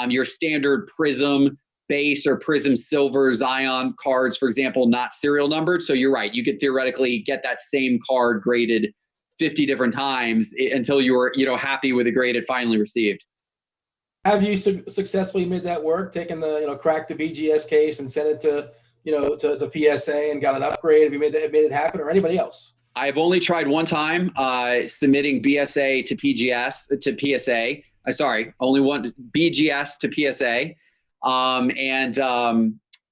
Your standard Prism base or Prism Silver Zion cards, for example, not serial numbered. So you're right. You could theoretically get that same card graded 50 different times until you were, happy with the grade it finally received. Have you successfully made that work? Taken the, cracked the BGS case and sent it to, to PSA and got an upgrade? Have you made it happen, or anybody else? I've only tried one time submitting BSA to PGS to PSA. Only one BGS to PSA.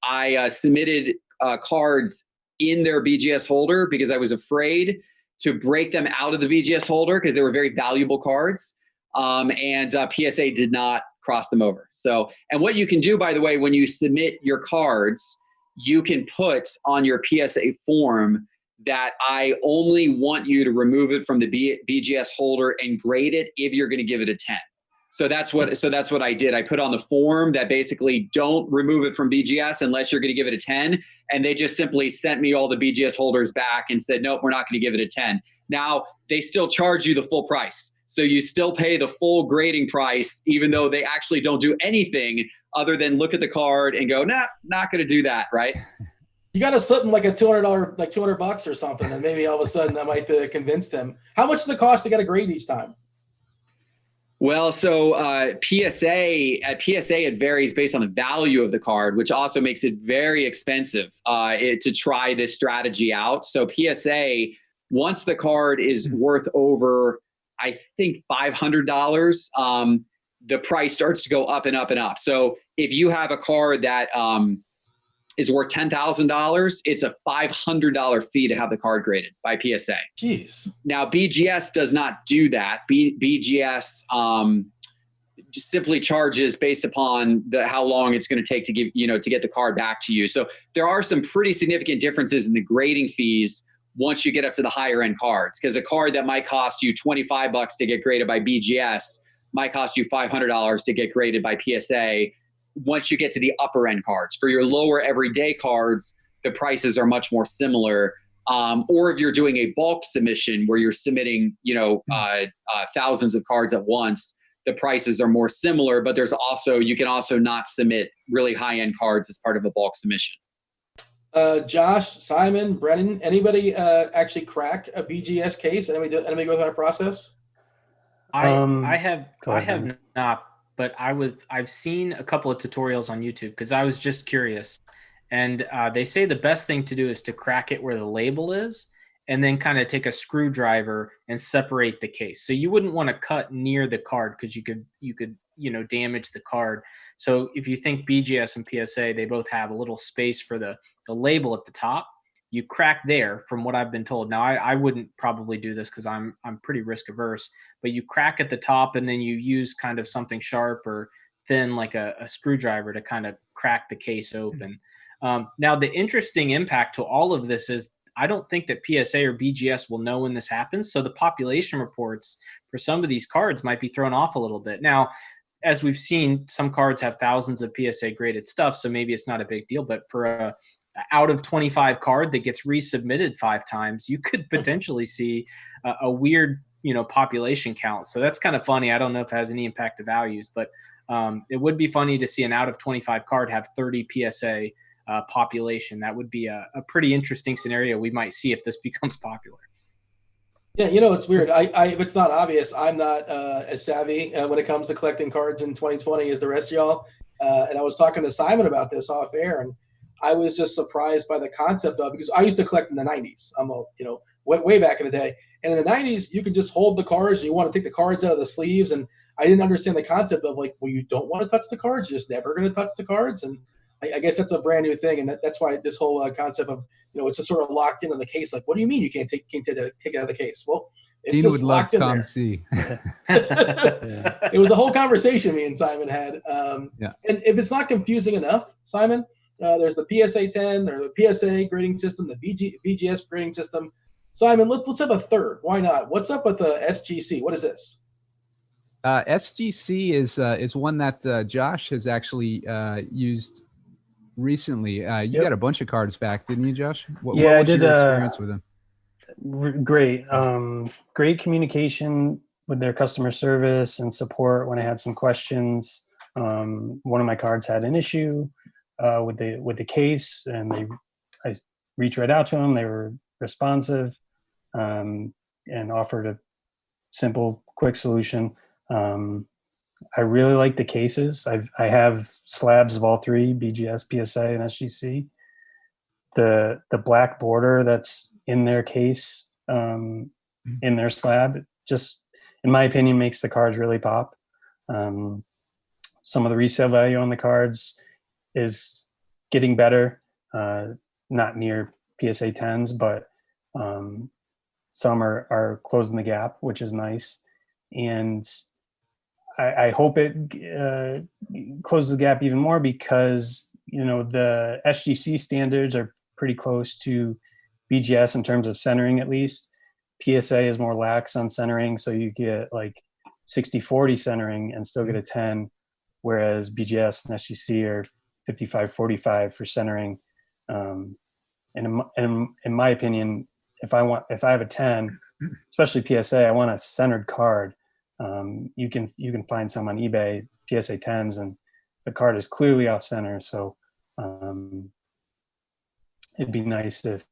I submitted cards in their BGS holder because I was afraid to break them out of the BGS holder because they were very valuable cards. PSA did not cross them over. So, and what you can do, by the way, when you submit your cards, you can put on your PSA form that I only want you to remove it from the BGS holder and grade it if you're going to give it a 10. So that's what I did. I put on the form that basically don't remove it from BGS unless you're going to give it a 10. And they just simply sent me all the BGS holders back and said, nope, we're not going to give it a 10. Now they still charge you the full price. So you still pay the full grading price, even though they actually don't do anything other than look at the card and go, nah, not going to do that. Right. You got to slip them like a $200, like $200 or something. And maybe all of a sudden that might convince them. How much does it cost to get a grade each time? Well, so PSA, it varies based on the value of the card, which also makes it very expensive to try this strategy out. So PSA, once the card is worth over, I think, $500, the price starts to go up and up and up. So if you have a card that is worth $10,000, it's a $500 fee to have the card graded by PSA. Jeez. Now BGS does not do that. BGS just simply charges based upon how long it's going to take to to get the card back to you. So there are some pretty significant differences in the grading fees once you get up to the higher end cards, because a card that might cost you $25 to get graded by BGS might cost you $500 to get graded by PSA. Once you get to the upper end cards. For your lower everyday cards, the prices are much more similar. Or if you're doing a bulk submission where you're submitting, thousands of cards at once, the prices are more similar, but you can also not submit really high end cards as part of a bulk submission. Josh, Simon, Brennan, anybody actually crack a BGS case? Anybody go through that process? I have not. But I've seen a couple of tutorials on YouTube because I was just curious. And they say the best thing to do is to crack it where the label is and then kind of take a screwdriver and separate the case. So you wouldn't want to cut near the card because you could damage the card. So if you think BGS and PSA, they both have a little space for the label at the top. You crack there from what I've been told. Now, I wouldn't probably do this because I'm pretty risk averse, but you crack at the top and then you use kind of something sharp or thin like a screwdriver to kind of crack the case open. Now, the interesting impact to all of this is I don't think that PSA or BGS will know when this happens. So the population reports for some of these cards might be thrown off a little bit. Now, as we've seen, some cards have thousands of PSA graded stuff, so maybe it's not a big deal, but for a out of 25 card that gets resubmitted 5 times, you could potentially see a weird, population count. So that's kind of funny. I don't know if it has any impact to values, but it would be funny to see an out of 25 card have 30 PSA population. That would be a pretty interesting scenario we might see if this becomes popular. Yeah, it's weird. If it's not obvious, I'm not as savvy when it comes to collecting cards in 2020 as the rest of y'all. And I was talking to Simon about this off air, and I was just surprised by the concept of, because I used to collect in the 90s. I'm way back in the day. And in the 90s, you could just hold the cards. And you want to take the cards out of the sleeves. And I didn't understand the concept of like, well, you don't want to touch the cards. You're just never going to touch the cards. And I guess that's a brand new thing. And that's why this whole concept of, it's just sort of locked in on the case. Like, what do you mean you can't take it out of the case? Well, it's Dean just would love locked in Tom there. C. It was a whole conversation me and Simon had. Yeah. And if it's not confusing enough, Simon, there's the PSA 10 or the PSA grading system, the BGS grading system. Simon, let's have a third. Why not? What's up with the SGC? What is this? SGC is one that Josh has actually used recently. You got a bunch of cards back, didn't you, Josh? What was I did, your experience with them? Great. Great communication with their customer service and support when I had some questions. One of my cards had an issue with the case, and I reached right out to them. They were responsive and offered a simple, quick solution. I really like the cases. I have slabs of all three, BGS, PSA, and SGC. The black border that's in their case, in their slab, just, in my opinion, makes the cards really pop. Some of the resale value on the cards is getting better, not near PSA 10s, but some are closing the gap, which is nice. And I hope it closes the gap even more, because the SGC standards are pretty close to BGS in terms of centering. At least PSA is more lax on centering, so you get like 60-40 centering and still get a 10, whereas BGS and SGC are 55-45 for centering. And in my opinion, if I have a 10, especially PSA, I want a centered card. You can find some on eBay, PSA 10s, and the card is clearly off center. So it'd be nice if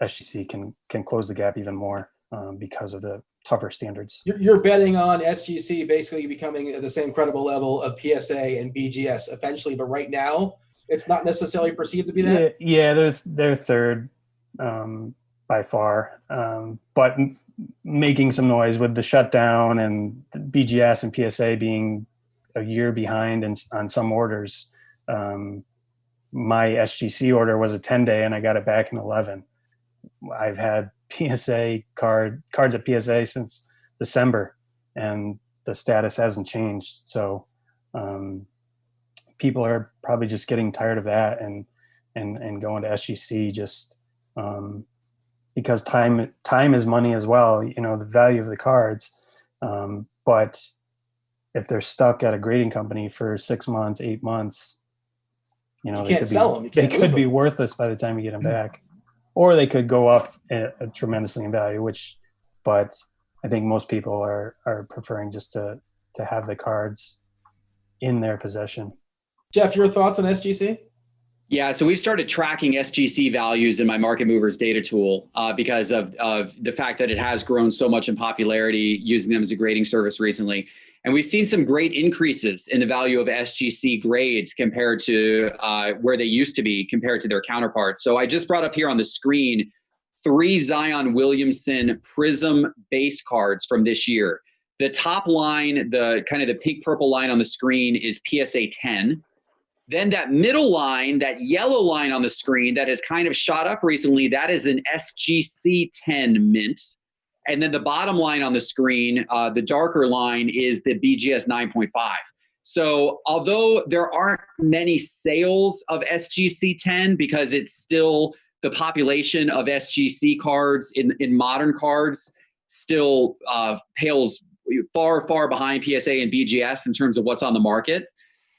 SGC can close the gap even more because of the tougher standards. You're betting on SGC basically becoming the same credible level of PSA and BGS eventually, but right now it's not necessarily perceived to be that. Yeah, they're third by far, but making some noise with the shutdown and BGS and PSA being a year behind on some orders. My SGC order was a 10-day and I got it back in 11. I've had PSA cards at PSA since December, and the status hasn't changed. So people are probably just getting tired of that and going to SGC just because time is money as well, the value of the cards. But if they're stuck at a grading company for 6 months, 8 months, they could sell them. They could be worthless by the time you get them back, or they could go up tremendously in value. But I think most people are preferring just to have the cards in their possession. Geoff, your thoughts on SGC? Yeah, so we've started tracking SGC values in my Market Movers data tool because of the fact that it has grown so much in popularity, using them as a grading service recently. And we've seen some great increases in the value of SGC grades compared to where they used to be compared to their counterparts. So I just brought up here on the screen 3 Zion Williamson Prism base cards from this year. The top line, the kind of the pink purple line on the screen, is PSA 10. Then that middle line, that yellow line on the screen that has kind of shot up recently, that is an SGC 10 mint. And then the bottom line on the screen, the darker line, is the BGS 9.5. So although there aren't many sales of SGC 10 because it's still the population of SGC cards in modern cards still pales far, far behind PSA and BGS in terms of what's on the market.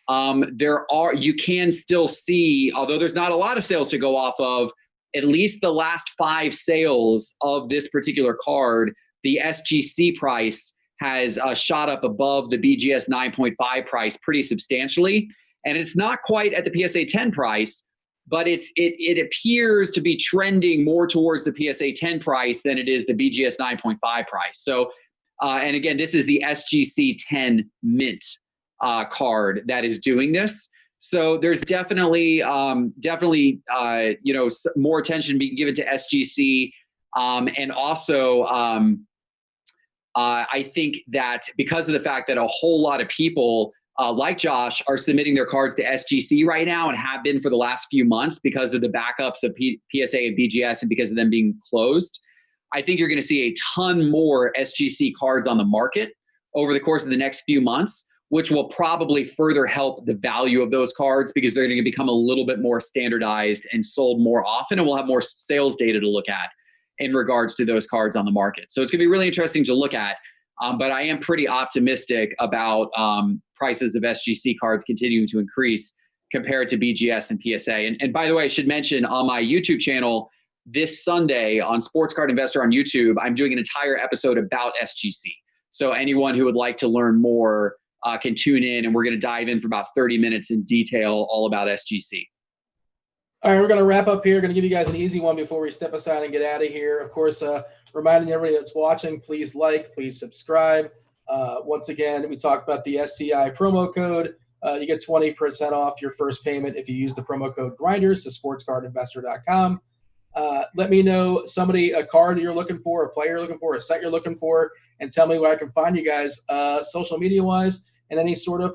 You can still see, although there's not a lot of sales to go off of, at least the last 5 sales of this particular card, the SGC price has shot up above the BGS 9.5 price pretty substantially. And it's not quite at the PSA 10 price, but it appears to be trending more towards the PSA 10 price than it is the BGS 9.5 price. So, and again, this is the SGC 10 Mint card that is doing this. So there's definitely more attention being given to SGC, and also I think that because of the fact that a whole lot of people like Josh are submitting their cards to SGC right now and have been for the last few months because of the backups of PSA and BGS and because of them being closed, I think you're going to see a ton more SGC cards on the market over the course of the next few months, which will probably further help the value of those cards because they're going to become a little bit more standardized and sold more often, and we'll have more sales data to look at in regards to those cards on the market. So it's going to be really interesting to look at, but I am pretty optimistic about prices of SGC cards continuing to increase compared to BGS and PSA. And by the way, I should mention on my YouTube channel this Sunday on Sports Card Investor on YouTube, I'm doing an entire episode about SGC. So anyone who would like to learn more can tune in, and we're going to dive in for about 30 minutes in detail all about SGC. All right, we're going to wrap up here. Going to give you guys an easy one before we step aside and get out of here. Of course, reminding everybody that's watching, please like, please subscribe. Once again, we talked about the SCI promo code. You get 20% off your first payment if you use the promo code Grinders to SportsCardInvestor.com. Let me know a card that you're looking for, a player you're looking for, a set you're looking for, and tell me where I can find you guys social media-wise, and any sort of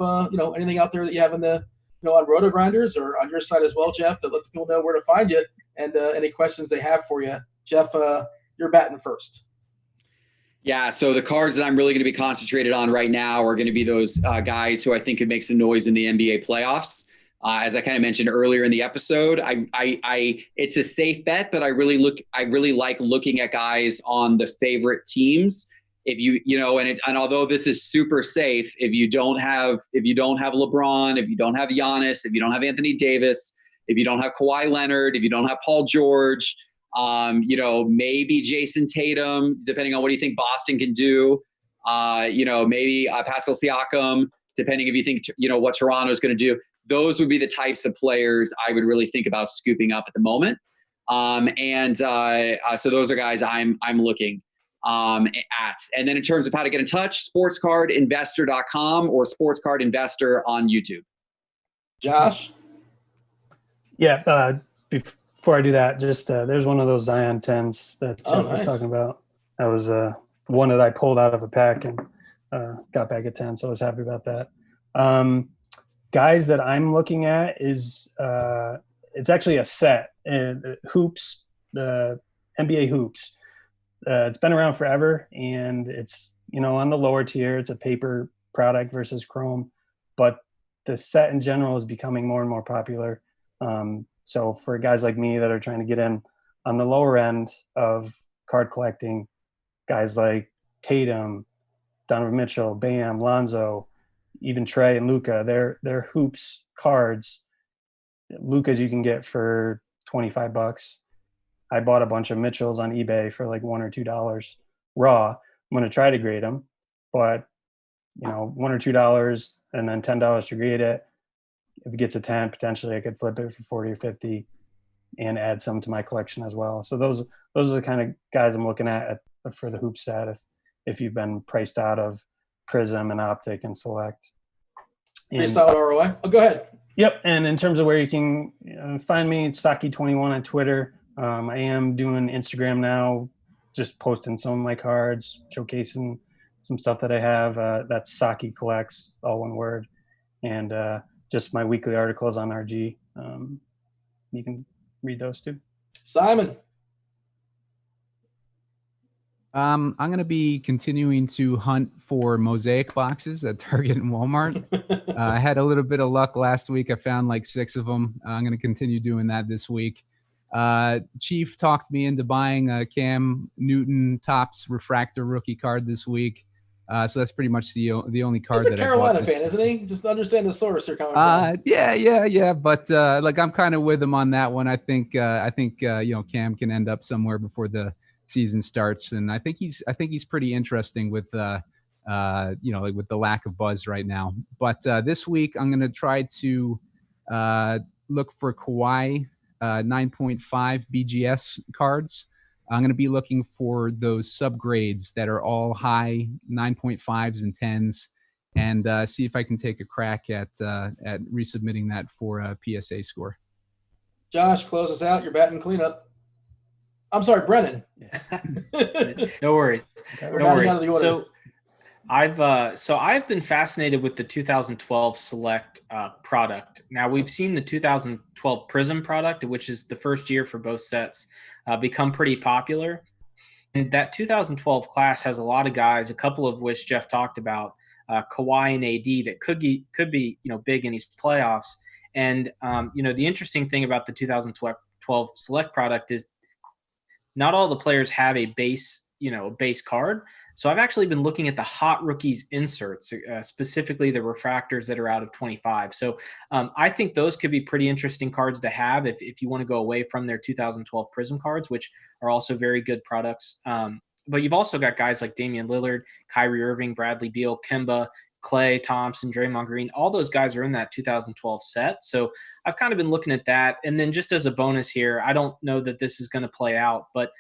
anything out there that you have in the on RotoGrinders or on your site as well, Geoff, that lets people know where to find you and any questions they have for you. Geoff, you're batting first. Yeah, so the cards that I'm really going to be concentrated on right now are going to be those guys who I think could make some noise in the NBA playoffs. As I kind of mentioned earlier in the episode, it's a safe bet, but I really like looking at guys on the favorite teams. If and although this is super safe, if you don't have LeBron, if you don't have Giannis, if you don't have Anthony Davis, if you don't have Kawhi Leonard, if you don't have Paul George, maybe Jason Tatum, depending on what you think Boston can do, maybe Pascal Siakam, depending if you think what Toronto is going to do. Those would be the types of players I would really think about scooping up at the moment. So those are guys I'm looking at. And then in terms of how to get in touch, SportsCardInvestor.com or SportsCardInvestor on YouTube. Josh? Yeah, before I do that, just there's one of those Zion 10s that Geoff was talking about. That was one that I pulled out of a pack and got back at 10, so I was happy about that. Guys that I'm looking at is it's actually a set, hoops, the NBA hoops. It's been around forever, and it's on the lower tier. It's a paper product versus chrome, but the set in general is becoming more and more popular. So for guys like me that are trying to get in on the lower end of card collecting, guys like Tatum, Donovan Mitchell, Bam, Lonzo, even Trey and Luka, they're hoops cards. Luka's you can get for $25. I bought a bunch of Mitchells on eBay for like $1 or $2 raw. I'm going to try to grade them, but $1 or $2 and then $10 to grade it. If it gets a 10, potentially I could flip it for 40 or 50 and add some to my collection as well. So those are the kind of guys I'm looking at for the hoop set if you've been priced out of Prism and Optic and Select. Pretty solid ROI. Oh, go ahead. Yep. And in terms of where you can find me, it's Saki21 on Twitter. I am doing Instagram now, just posting some of my cards, showcasing some stuff that I have. That's Saki Collects, all one word. And just my weekly articles on RG. You can read those too. Simon. I'm going to be continuing to hunt for mosaic boxes at Target and Walmart. I had a little bit of luck last week. I found like 6 of them. I'm going to continue doing that this week. Chief talked me into buying a Cam Newton Topps refractor rookie card this week. So that's pretty much the only card that I bought. He's a Carolina fan, isn't he? Just understand the source you're coming from. Yeah. But like I'm kind of with him on that one. I think Cam can end up somewhere before the season starts, and I think he's pretty interesting with like with the lack of buzz right now. But this week, I'm going to try to look for Kawhi 9.5 BGS cards. I'm going to be looking for those subgrades that are all high 9.5s and 10s, and see if I can take a crack at resubmitting that for a PSA score. Josh, close us out. You're batting cleanup. I'm sorry, Brennan. No worries. No worries. So I've been fascinated with the 2012 Select product. Now we've seen the 2012 Prism product, which is the first year for both sets, become pretty popular. And that 2012 class has a lot of guys, a couple of which Geoff talked about, Kawhi and AD, that could be big in these playoffs. And the interesting thing about the 2012 Select product is not all the players have a base card. So I've actually been looking at the hot rookies inserts, specifically the refractors that are out of 25. So I think those could be pretty interesting cards to have if you want to go away from their 2012 Prism cards, which are also very good products. But you've also got guys like Damian Lillard, Kyrie Irving, Bradley Beal, Kemba, Klay Thompson, Draymond Green. All those guys are in that 2012 set. So I've kind of been looking at that. And then just as a bonus here, I don't know that this is going to play out, but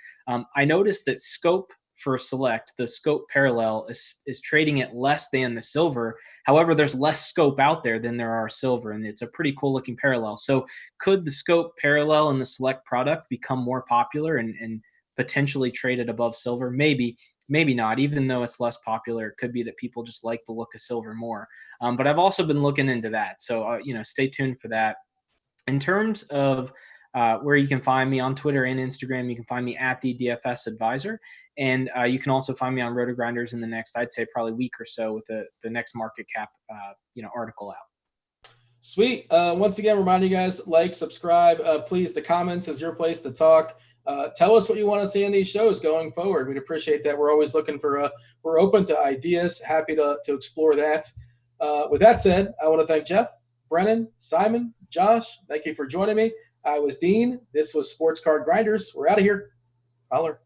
I noticed that Scope for Select, the Scope Parallel, is trading at less than the Silver. However, there's less Scope out there than there are Silver, and it's a pretty cool looking parallel. So could the Scope Parallel and the Select product become more popular and potentially traded above Silver? Maybe not. Even though it's less popular, it could be that people just like the look of Silver more. But I've also been looking into that. So, stay tuned for that. In terms of where you can find me on Twitter and Instagram, you can find me at the DFS Advisor. And you can also find me on RotoGrinders in the next, I'd say probably week or so, with the next market cap, article out. Sweet. Once again, reminding you guys, like, subscribe. Please, the comments is your place to talk. Tell us what you want to see in these shows going forward. We'd appreciate that. We're always looking for we're open to ideas. Happy to explore that. With that said, I want to thank Geoff, Brennan, Simon, Josh. Thank you for joining me. I was Dean. This was Sports Card Grinders. We're out of here. Holler.